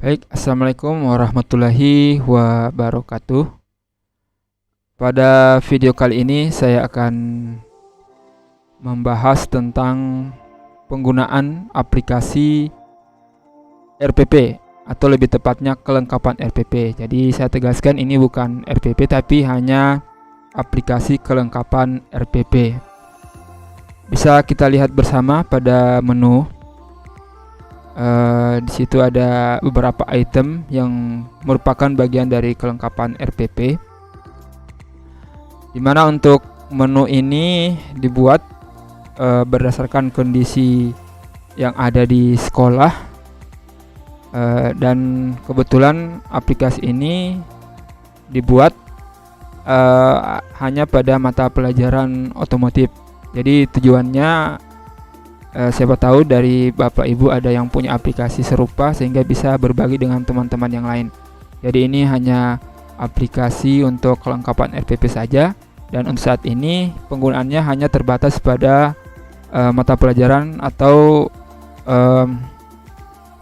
Baik, Assalamualaikum warahmatullahi wabarakatuh. Pada video kali ini saya akan membahas tentang penggunaan aplikasi RPP atau lebih tepatnya kelengkapan RPP. Jadi saya tegaskan ini bukan RPP tapi hanya aplikasi kelengkapan RPP. Bisa kita lihat bersama pada menu. Di situ ada beberapa item yang merupakan bagian dari kelengkapan RPP. Dimana untuk menu ini dibuat berdasarkan kondisi yang ada di sekolah, dan kebetulan aplikasi ini dibuat hanya pada mata pelajaran otomotif. Jadi tujuannya siapa tahu dari Bapak Ibu ada yang punya aplikasi serupa sehingga bisa berbagi dengan teman-teman yang lain. Jadi ini hanya aplikasi untuk kelengkapan RPP saja, dan untuk saat ini penggunaannya hanya terbatas pada mata pelajaran atau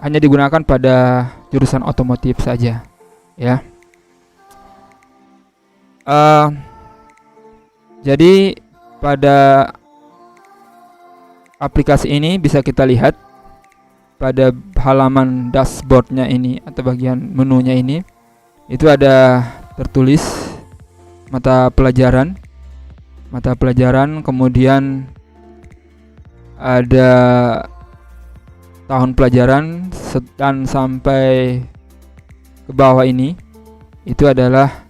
hanya digunakan pada jurusan otomotif saja, ya. Jadi pada aplikasi ini bisa kita lihat pada halaman dashboardnya ini atau bagian menunya ini, itu ada tertulis mata pelajaran, kemudian ada tahun pelajaran dan sampai ke bawah ini itu adalah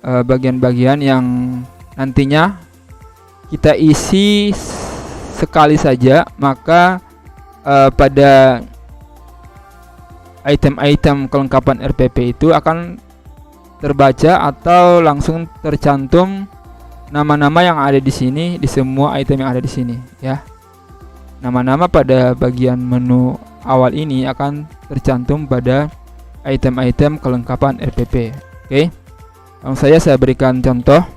bagian-bagian yang nantinya kita isi sekali saja, maka pada item-item kelengkapan RPP itu akan terbaca atau langsung tercantum nama-nama yang ada di sini, di semua item yang ada di sini, ya. Nama-nama pada bagian menu awal ini akan tercantum pada item-item kelengkapan RPP. Oke. Langsung saja saya berikan contoh.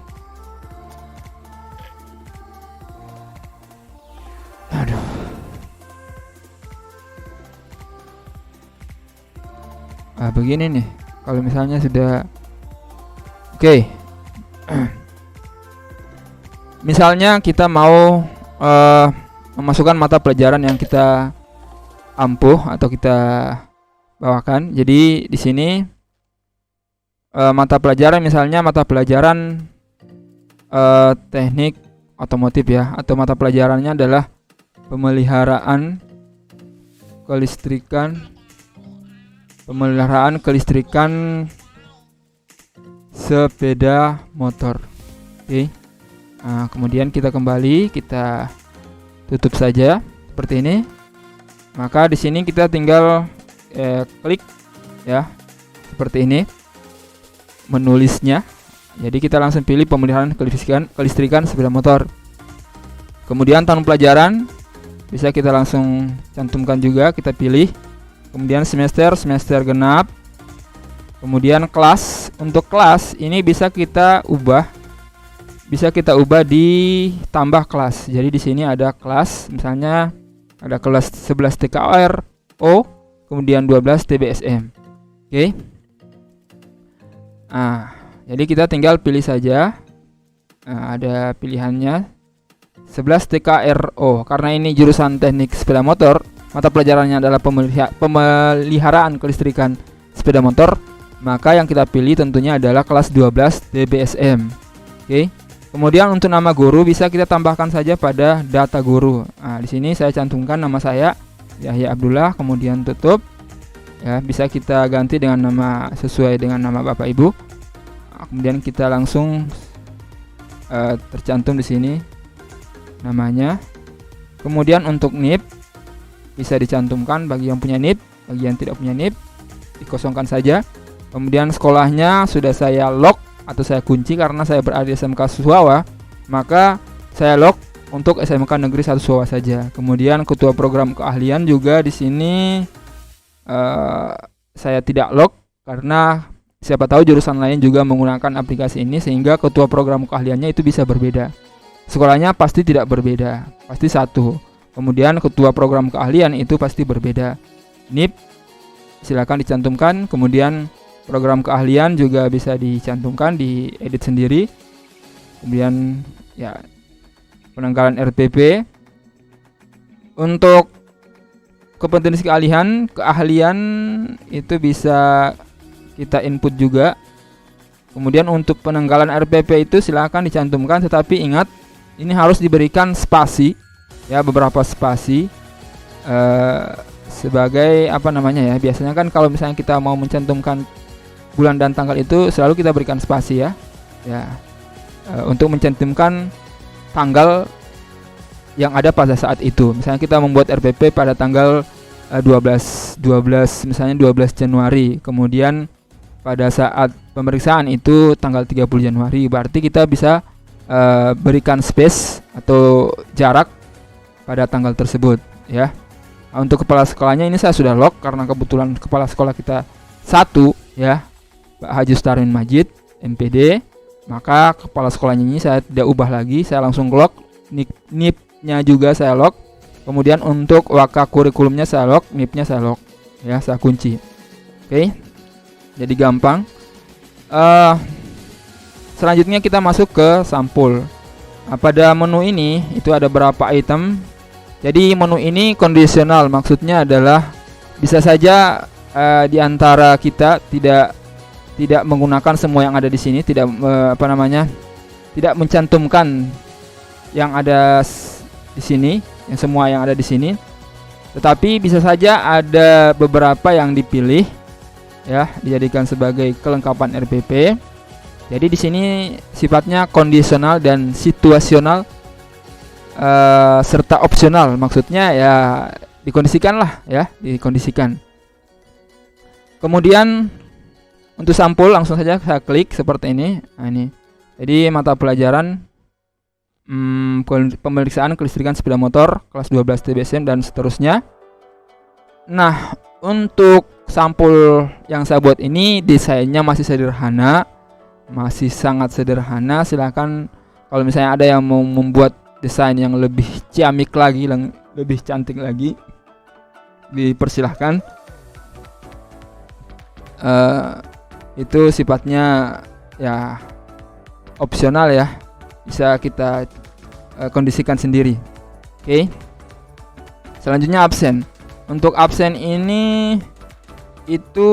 Begini nih, kalau misalnya sudah oke. Misalnya kita mau memasukkan mata pelajaran yang kita ampuh atau kita bawakan. Jadi di sini mata pelajaran, misalnya mata pelajaran teknik otomotif, ya, atau mata pelajarannya adalah pemeliharaan kelistrikan sepeda motor. Oke. Nah, kemudian kita kembali, kita tutup saja seperti ini. Maka di sini kita tinggal klik, ya, seperti ini menulisnya. Jadi kita langsung pilih pemeliharaan kelistrikan sepeda motor. Kemudian tahun pelajaran bisa kita langsung cantumkan juga, kita pilih. Kemudian semester genap. Kemudian kelas, untuk kelas ini bisa kita ubah di tambah kelas. Jadi di sini ada kelas, misalnya ada kelas 11 TKRO, kemudian 12 TBSM. Oke. Nah, jadi kita tinggal pilih saja. Nah, ada pilihannya 11 TKRO. Karena ini jurusan teknik sepeda motor, mata pelajarannya adalah pemeliharaan kelistrikan sepeda motor, maka yang kita pilih tentunya adalah kelas 12 TBSM. Oke. Kemudian untuk nama guru bisa kita tambahkan saja pada data guru. Nah, di sini saya cantumkan nama saya Yahya Abdullah, kemudian tutup. Ya, bisa kita ganti dengan nama sesuai dengan nama Bapak Ibu. Nah, kemudian kita langsung tercantum di sini namanya. Kemudian untuk NIP bisa dicantumkan bagi yang punya NIP, bagi yang tidak punya NIP dikosongkan saja. Kemudian sekolahnya sudah saya lock atau saya kunci karena saya berada di SMK Suwawa, maka saya lock untuk SMK Negeri 1 Suwawa saja. Kemudian ketua program keahlian juga di sini saya tidak lock karena siapa tahu jurusan lain juga menggunakan aplikasi ini sehingga ketua program keahliannya itu bisa berbeda. Sekolahnya pasti tidak berbeda, pasti satu. Kemudian ketua program keahlian itu pasti berbeda. NIP silakan dicantumkan. Kemudian program keahlian juga bisa dicantumkan, diedit sendiri. Kemudian ya penanggalan RPP. Untuk kompetensi keahlian itu bisa kita input juga. Kemudian untuk penanggalan RPP itu silakan dicantumkan, tetapi ingat ini harus diberikan spasi ya, beberapa spasi sebagai apa namanya ya. Biasanya kan kalau misalnya kita mau mencantumkan bulan dan tanggal itu selalu kita berikan spasi ya. Untuk mencantumkan tanggal yang ada pada saat itu. Misalnya kita membuat RPP pada tanggal 12 misalnya 12 Januari. Kemudian pada saat pemeriksaan itu tanggal 30 Januari. Berarti kita bisa berikan space atau jarak pada tanggal tersebut ya. Untuk kepala sekolahnya ini saya sudah lock karena kebetulan kepala sekolah kita satu ya, Pak Haji Starin Majid MPD. Maka kepala sekolahnya ini saya tidak ubah lagi, saya langsung lock. NIP-nya juga saya lock. Kemudian untuk waka kurikulumnya saya lock, NIP-nya saya lock ya, saya kunci. Oke. Jadi gampang. Selanjutnya kita masuk ke sampul. Pada menu ini itu ada berapa item. Jadi menu ini kondisional, maksudnya adalah bisa saja di antara kita tidak menggunakan semua yang ada di sini, tidak tidak mencantumkan yang ada di sini, yang semua yang ada di sini. Tetapi bisa saja ada beberapa yang dipilih ya, dijadikan sebagai kelengkapan RPP. Jadi di sini sifatnya kondisional dan situasional serta opsional. Maksudnya ya dikondisikan lah ya, dikondisikan. Kemudian untuk sampul langsung saja saya klik seperti ini. Nah, ini. Jadi mata pelajaran pemeriksaan kelistrikan sepeda motor kelas 12 TBSM dan seterusnya. Nah, untuk sampul yang saya buat ini desainnya masih sederhana, masih sangat sederhana. Silakan kalau misalnya ada yang mau membuat desain yang lebih ciamik lagi, lebih cantik lagi, dipersilahkan. Itu sifatnya ya opsional ya, bisa kita kondisikan sendiri. Oke. Selanjutnya absen. Untuk absen ini itu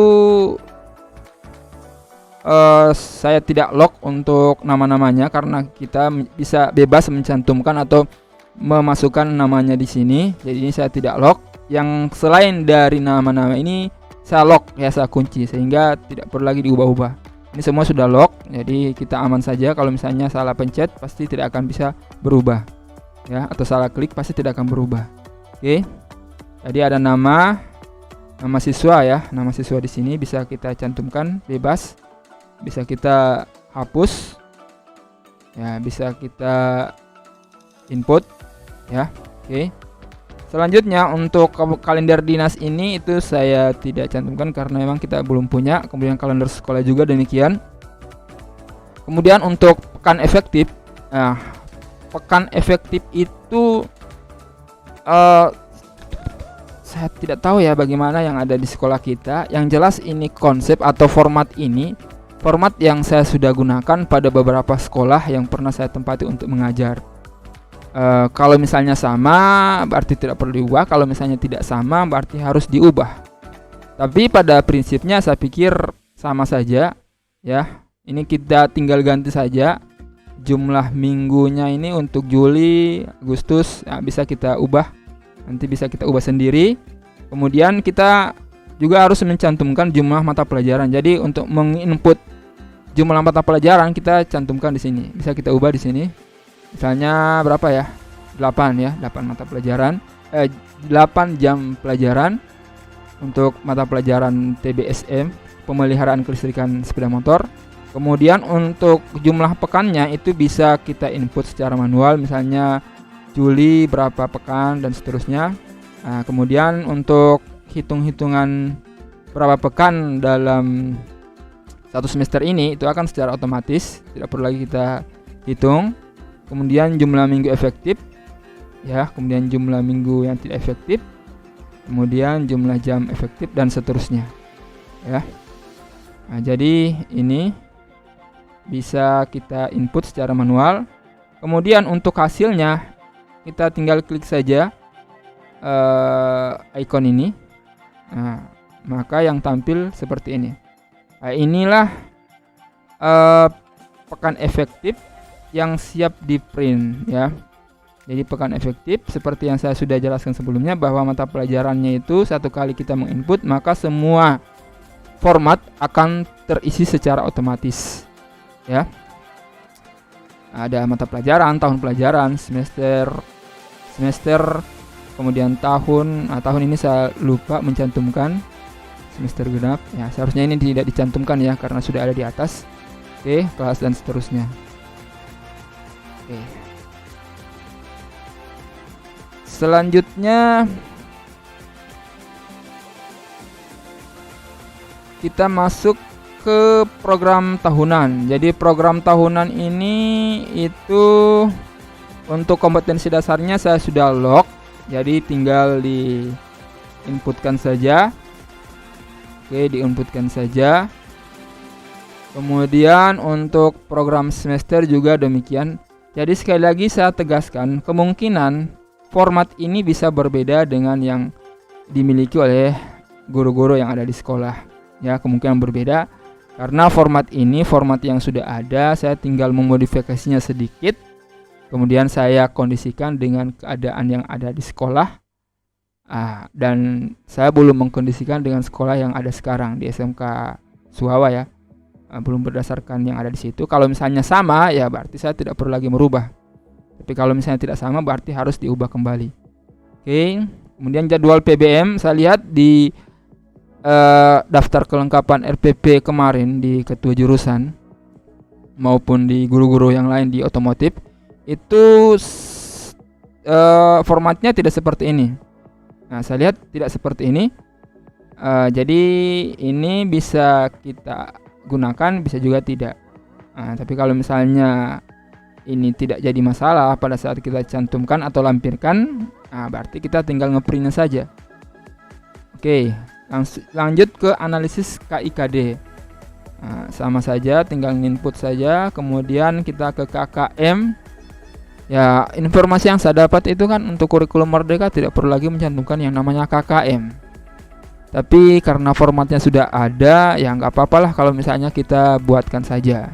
saya tidak lock untuk nama-namanya karena kita bisa bebas mencantumkan atau memasukkan namanya di sini. Jadi ini saya tidak lock. Yang selain dari nama-nama ini saya lock ya, saya kunci sehingga tidak perlu lagi diubah-ubah. Ini semua sudah lock, jadi kita aman saja. Kalau misalnya salah pencet pasti tidak akan bisa berubah ya, atau salah klik pasti tidak akan berubah. Oke. Jadi ada nama siswa ya, nama siswa di sini bisa kita cantumkan bebas, bisa kita hapus ya, bisa kita input ya. Oke. Selanjutnya untuk kalender dinas ini itu saya tidak cantumkan karena memang kita belum punya. Kemudian kalender sekolah juga demikian. Kemudian untuk pekan efektif, pekan efektif itu saya tidak tahu ya bagaimana yang ada di sekolah kita. Yang jelas ini konsep atau format ini, format yang saya sudah gunakan pada beberapa sekolah yang pernah saya tempati untuk mengajar. Kalau misalnya sama berarti tidak perlu diubah, kalau misalnya tidak sama berarti harus diubah. Tapi pada prinsipnya saya pikir sama saja ya. Ini kita tinggal ganti saja jumlah minggunya ini untuk Juli, Agustus ya, bisa kita ubah. Nanti bisa kita ubah sendiri. Kemudian kita juga harus mencantumkan jumlah mata pelajaran. Jadi untuk menginput jumlah mata pelajaran kita cantumkan di sini. Bisa kita ubah di sini. Misalnya berapa ya? 8 ya, 8 mata pelajaran. 8 jam pelajaran untuk mata pelajaran TBSM, pemeliharaan kelistrikan sepeda motor. Kemudian untuk jumlah pekannya itu bisa kita input secara manual, misalnya Juli berapa pekan dan seterusnya. Nah, kemudian untuk hitung-hitungan berapa pekan dalam satu semester ini itu akan secara otomatis, tidak perlu lagi kita hitung. Kemudian jumlah minggu efektif ya, kemudian jumlah minggu yang tidak efektif. kemudian jumlah jam efektif dan seterusnya ya. Nah, jadi ini bisa kita input secara manual. Kemudian untuk hasilnya kita tinggal klik saja icon ini. Nah, maka yang tampil seperti ini. Nah, inilah pekan efektif yang siap di print ya. Jadi pekan efektif seperti yang saya sudah jelaskan sebelumnya, bahwa mata pelajarannya itu satu kali kita menginput maka semua format akan terisi secara otomatis ya. Ada mata pelajaran, tahun pelajaran, semester, kemudian tahun. Nah, tahun ini saya lupa mencantumkan semester genap ya, seharusnya ini tidak dicantumkan ya karena sudah ada di atas. Oke, kelas dan seterusnya. Oke. Selanjutnya kita masuk ke program tahunan. Jadi program tahunan ini itu untuk kompetensi dasarnya saya sudah lock. Jadi tinggal di inputkan saja. Oke, diinputkan saja. Kemudian untuk program semester juga demikian. Jadi sekali lagi saya tegaskan, kemungkinan format ini bisa berbeda dengan yang dimiliki oleh guru-guru yang ada di sekolah. Ya, kemungkinan berbeda karena format ini format yang sudah ada, saya tinggal memodifikasinya sedikit. Kemudian saya kondisikan dengan keadaan yang ada di sekolah. Dan saya belum mengkondisikan dengan sekolah yang ada sekarang di SMK Suhawa ya. Belum berdasarkan yang ada di situ. Kalau misalnya sama ya berarti saya tidak perlu lagi merubah. Tapi kalau misalnya tidak sama berarti harus diubah kembali. Oke. Kemudian jadwal PBM saya lihat di daftar kelengkapan RPP kemarin di ketua jurusan maupun di guru-guru yang lain di otomotif itu formatnya tidak seperti ini. Nah, saya lihat tidak seperti ini. Jadi ini bisa kita gunakan, bisa juga tidak. Tapi kalau misalnya ini tidak jadi masalah pada saat kita cantumkan atau lampirkan, berarti kita tinggal ngeprintnya saja. Oke, lanjut ke analisis KIKD. Sama saja, tinggal input saja. Kemudian kita ke KKM. Ya, informasi yang saya dapat itu kan untuk kurikulum Merdeka tidak perlu lagi mencantumkan yang namanya KKM. Tapi karena formatnya sudah ada, ya nggak apa-apalah kalau misalnya kita buatkan saja.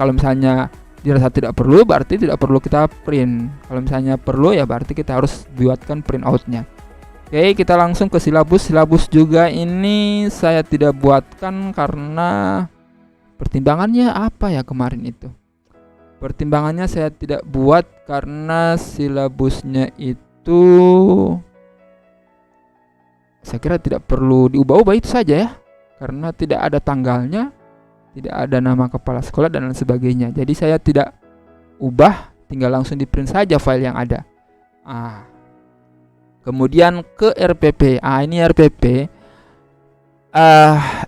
Kalau misalnya dirasa tidak perlu, berarti tidak perlu kita print. Kalau misalnya perlu, ya berarti kita harus buatkan print outnya. Oke, kita langsung ke silabus. Silabus juga ini saya tidak buatkan karena pertimbangannya apa ya kemarin itu. Pertimbangannya saya tidak buat karena silabusnya itu saya kira tidak perlu diubah-ubah, itu saja ya. Karena tidak ada tanggalnya, tidak ada nama kepala sekolah dan lain sebagainya. Jadi saya tidak ubah, tinggal langsung di print saja file yang ada. Kemudian ke RPP. Ini RPP.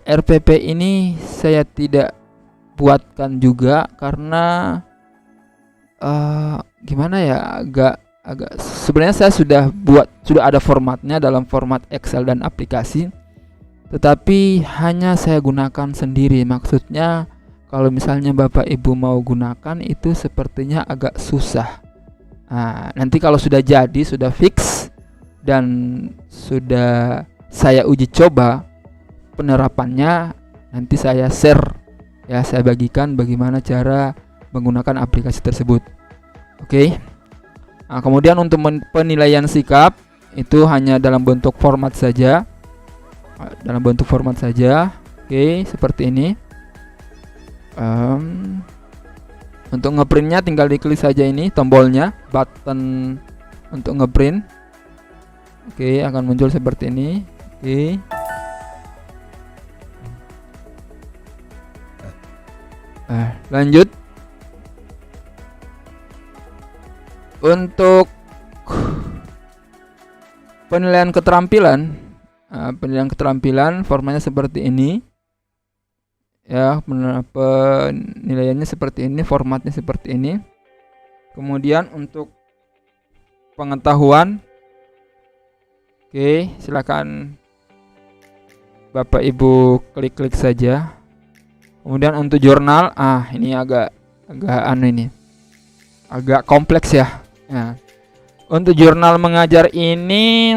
RPP ini saya tidak buatkan juga karena gimana ya, agak sebenarnya saya sudah ada formatnya dalam format Excel dan aplikasi, tetapi hanya saya gunakan sendiri. Maksudnya kalau misalnya Bapak Ibu mau gunakan itu sepertinya agak susah. Nanti kalau sudah jadi, sudah fix dan sudah saya uji coba penerapannya, nanti saya share ya, saya bagikan bagaimana cara menggunakan aplikasi tersebut. Oke. Kemudian untuk penilaian sikap itu hanya dalam bentuk format saja. Oke, seperti ini. Untuk ngeprintnya tinggal diklik saja ini tombolnya, button untuk ngeprint. Oke, akan muncul seperti ini. Oke. Lanjut. Untuk penilaian keterampilan, formatnya seperti ini. Ya, penilaiannya seperti ini, formatnya seperti ini. Kemudian untuk pengetahuan, Oke, silakan Bapak Ibu klik-klik saja. Kemudian untuk jurnal, ini agak agak kompleks ya. Nah, untuk jurnal mengajar ini,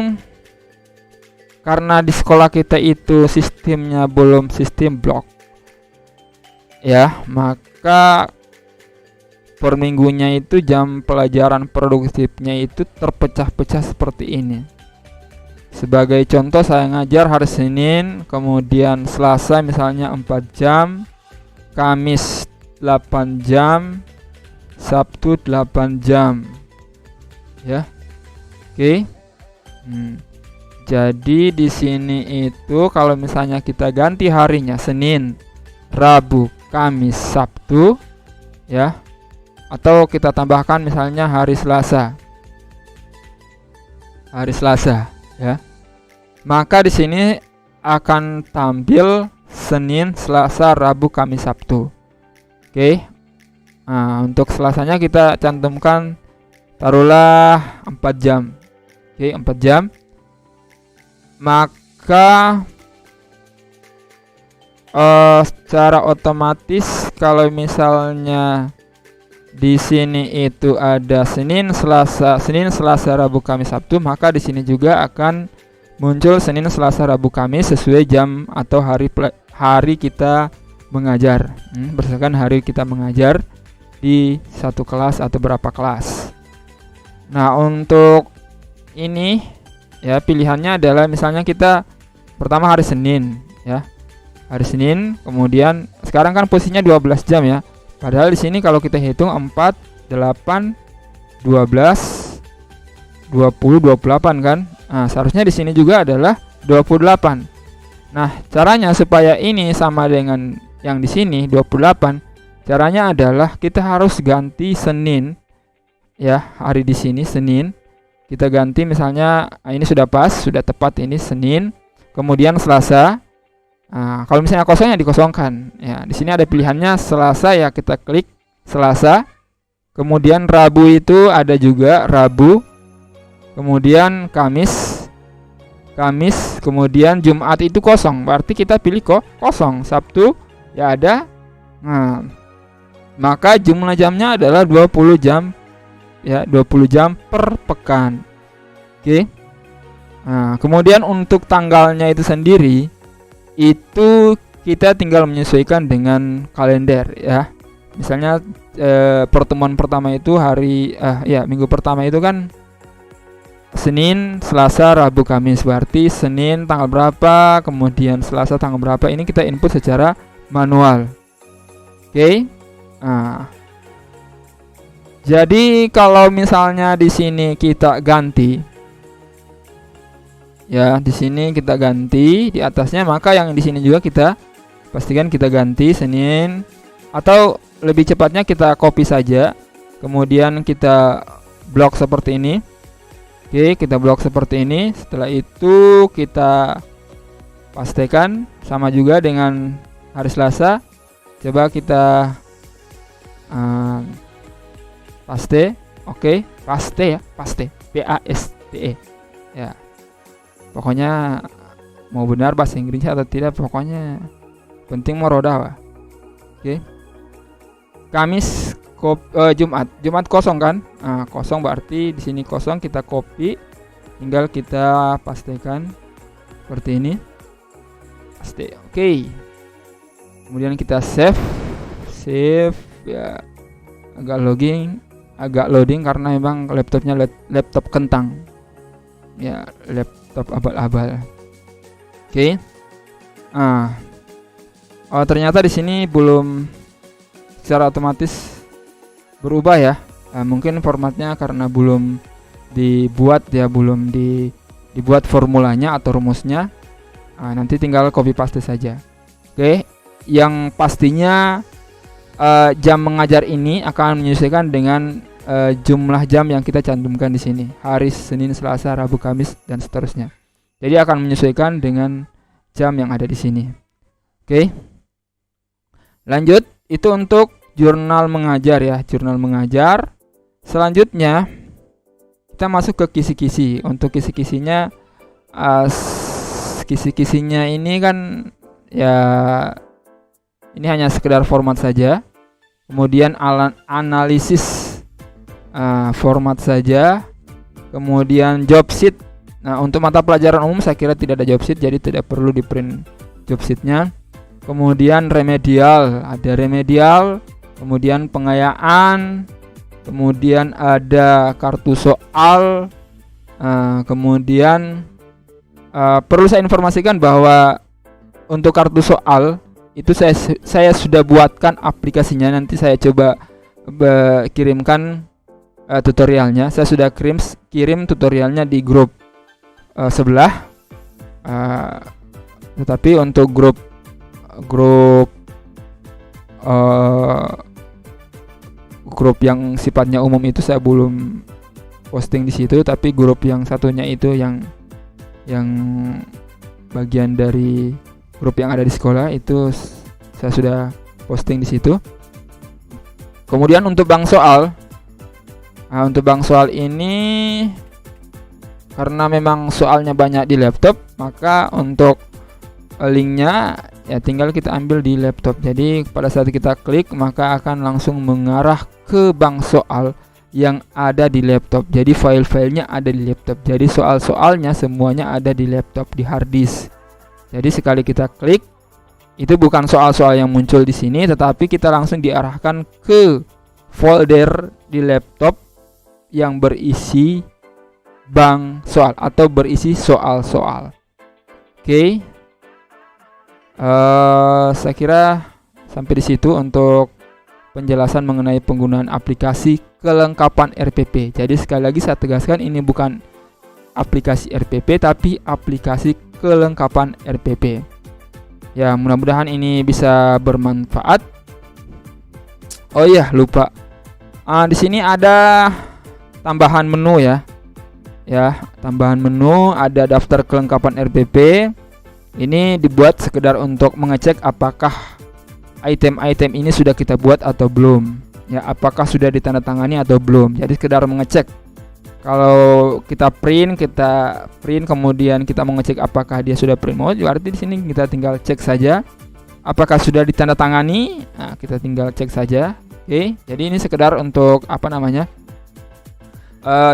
karena di sekolah kita itu sistemnya belum sistem blok, ya, maka per minggunya itu jam pelajaran produktifnya itu terpecah-pecah seperti ini. Sebagai contoh, saya ngajar hari Senin, kemudian Selasa misalnya 4 jam, Kamis 8 jam, Sabtu 8 jam. Ya. Oke. Jadi di sini itu kalau misalnya kita ganti harinya Senin, Rabu, Kamis, Sabtu, ya. Atau kita tambahkan misalnya hari Selasa. Hari Selasa, ya. Maka di sini akan tampil Senin, Selasa, Rabu, Kamis, Sabtu. Oke. Nah, untuk Selasanya kita cantumkan taruhlah 4 jam. Oke, 4 jam. Maka secara otomatis kalau misalnya di sini itu ada Senin, Selasa, Rabu, Kamis, Sabtu, maka di sini juga akan muncul Senin, Selasa, Rabu, Kamis sesuai jam atau hari kita mengajar. Berdasarkan hari kita mengajar di satu kelas atau berapa kelas. Nah, untuk ini ya pilihannya adalah misalnya kita pertama hari Senin, ya. Hari Senin, kemudian sekarang kan posisinya 12 jam ya. Padahal di sini kalau kita hitung 4, 8, 12, 20, 28 kan. Nah, seharusnya di sini juga adalah 28. Nah, caranya supaya ini sama dengan yang di sini 28, caranya adalah kita harus ganti Senin. Ya, hari di sini Senin. Kita ganti misalnya ini sudah pas, sudah tepat ini Senin. Kemudian Selasa. Nah, kalau misalnya kosongnya dikosongkan. Ya, di sini ada pilihannya Selasa, ya kita klik Selasa. Kemudian Rabu itu ada juga Rabu. Kemudian Kamis, kemudian Jumat itu kosong, berarti kita pilih kosong. Sabtu ya ada. Nah, maka jumlah jamnya adalah 20 jam, ya 20 jam per pekan. Oke. Nah, kemudian untuk tanggalnya itu sendiri, itu kita tinggal menyesuaikan dengan kalender ya. Misalnya pertemuan pertama itu minggu pertama itu kan Senin, Selasa, Rabu, Kamis. Berarti Senin tanggal berapa, kemudian Selasa tanggal berapa, ini kita input secara manual. Oke. Nah, jadi kalau misalnya di sini kita ganti, ya di sini kita ganti di atasnya, maka yang di sini juga kita pastikan kita ganti Senin, atau lebih cepatnya kita copy saja, kemudian kita blok seperti ini. Oke, kita blok seperti ini. Setelah itu kita pastikan sama juga dengan hari Selasa. Coba kita paste. Oke, paste ya, paste. PASTE. Ya. Pokoknya mau benar bahasa Inggrisnya atau tidak, pokoknya penting mau roda. Oke. Kamis, Jumat kosong kan? Nah, kosong berarti di sini kosong, kita copy, tinggal kita pastikan seperti ini. Paste. Oke. Kemudian kita save ya. Agak loading karena memang laptopnya laptop kentang. Ya, laptop abal-abal. Oke. Ternyata di sini belum secara otomatis berubah ya. Mungkin formatnya karena belum dibuat ya, belum dibuat formulanya atau rumusnya. Nanti tinggal copy paste saja. Oke, yang pastinya jam mengajar ini akan menyesuaikan dengan jumlah jam yang kita cantumkan di sini. Hari Senin, Selasa, Rabu, Kamis dan seterusnya. Jadi akan menyesuaikan dengan jam yang ada di sini. Oke. Lanjut, itu untuk jurnal mengajar ya, jurnal mengajar. Selanjutnya kita masuk ke kisi-kisi. Untuk kisi-kisinya kisi-kisinya ini kan ya ini hanya sekedar format saja. Kemudian analisis format saja. Kemudian job sheet. Nah, untuk mata pelajaran umum saya kira tidak ada job sheet, jadi tidak perlu di print job sheetnya. Kemudian remedial, ada remedial. Kemudian pengayaan. Kemudian ada kartu soal. Kemudian perlu saya informasikan bahwa untuk kartu soal itu saya sudah buatkan aplikasinya. Nanti saya coba kirimkan tutorialnya. Saya sudah kirim tutorialnya di grup sebelah. Tetapi untuk grup yang sifatnya umum itu saya belum posting di situ. Tapi grup yang satunya itu yang bagian dari grup yang ada di sekolah itu saya sudah posting di situ. Kemudian untuk bank soal. Untuk bank soal ini karena memang soalnya banyak di laptop, maka untuk linknya ya tinggal kita ambil di laptop. Jadi pada saat kita klik maka akan langsung mengarah ke bank soal yang ada di laptop. Jadi file-filenya ada di laptop. Jadi soal-soalnya semuanya ada di laptop, di hard disk. Jadi sekali kita klik, itu bukan soal-soal yang muncul di sini, tetapi kita langsung diarahkan ke folder di laptop yang berisi bank soal atau berisi soal-soal. Oke. Saya kira sampai di situ untuk penjelasan mengenai penggunaan aplikasi kelengkapan RPP. Jadi sekali lagi saya tegaskan, ini bukan aplikasi RPP tapi aplikasi kelengkapan RPP. Ya, mudah-mudahan ini bisa bermanfaat. Oh iya, lupa. Di sini ada tambahan menu ya. Ya, tambahan menu, ada daftar kelengkapan RPP. Ini dibuat sekedar untuk mengecek apakah item-item ini sudah kita buat atau belum. Ya, apakah sudah ditandatangani atau belum. Jadi sekedar mengecek. Kalau kita print kemudian kita mau ngecek apakah dia sudah print mode, berarti di sini kita tinggal cek saja apakah sudah ditandatangani. Nah, kita tinggal cek saja. Oke, jadi ini sekedar untuk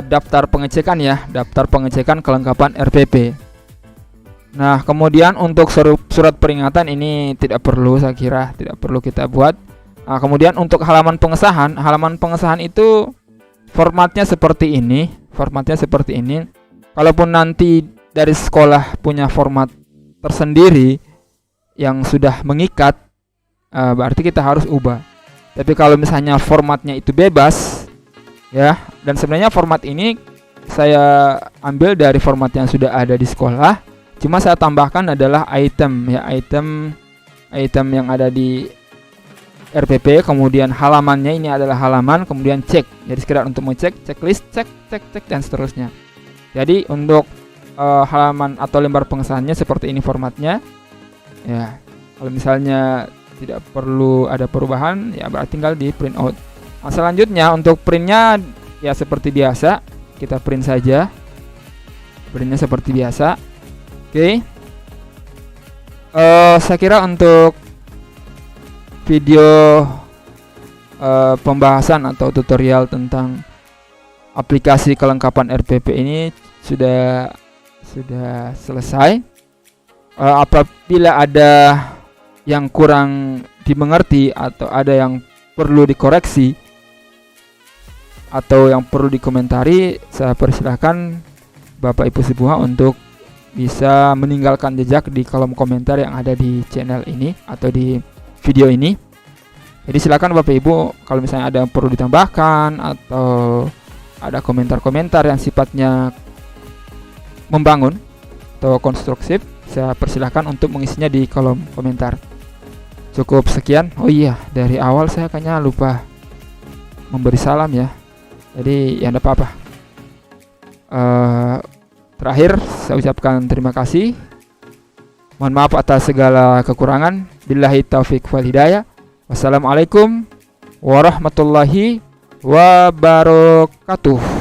daftar pengecekan ya, daftar pengecekan kelengkapan RPP. Nah, kemudian untuk surat peringatan ini tidak perlu, saya kira tidak perlu kita buat. Nah, kemudian untuk halaman pengesahan itu formatnya seperti ini. Kalaupun nanti dari sekolah punya format tersendiri yang sudah mengikat, berarti kita harus ubah. Tapi kalau misalnya formatnya itu bebas, ya, dan sebenarnya format ini saya ambil dari format yang sudah ada di sekolah. Cuma saya tambahkan adalah item yang ada di RPP, kemudian halamannya ini adalah halaman, kemudian cek. Jadi sekedar untuk mengecek, checklist, cek dan seterusnya. Jadi untuk halaman atau lembar pengesahannya seperti ini formatnya. Ya, kalau misalnya tidak perlu ada perubahan, ya berarti tinggal di print out. Nah, selanjutnya untuk printnya ya seperti biasa, kita print saja. Printnya seperti biasa. Oke. Saya kira untuk video pembahasan atau tutorial tentang aplikasi kelengkapan RPP ini sudah selesai. Apabila ada yang kurang dimengerti atau ada yang perlu dikoreksi atau yang perlu dikomentari, saya persilahkan Bapak Ibu semua untuk bisa meninggalkan jejak di kolom komentar yang ada di channel ini atau di video ini. Jadi silakan Bapak Ibu, kalau misalnya ada yang perlu ditambahkan atau ada komentar-komentar yang sifatnya membangun atau konstruktif, saya persilahkan untuk mengisinya di kolom komentar. Cukup sekian. Oh iya, dari awal saya kayaknya lupa memberi salam ya. Jadi ya enggak apa-apa. Terakhir saya ucapkan terima kasih. Mohon maaf atas segala kekurangan. Billahi taufiq wal hidayah. Wassalamualaikum warahmatullahi wabarakatuh.